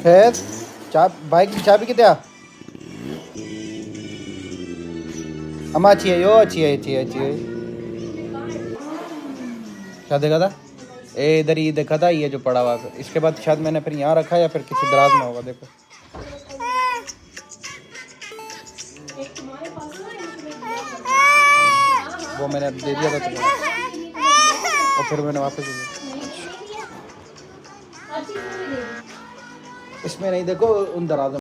फिर बाइक की चाबी कितने अम्मा अच्छी है यो अच्छी है क्या देखा था इधर ही देखा था ये जो पड़ा हुआ इसके बाद शायद मैंने फिर यहाँ रखा या फिर किसी दराज में होगा देखो वो मैंने अब दे दिया था तुम्हें और फिर मैंने वापस दे दिया इसमें नहीं देखो उन दराजों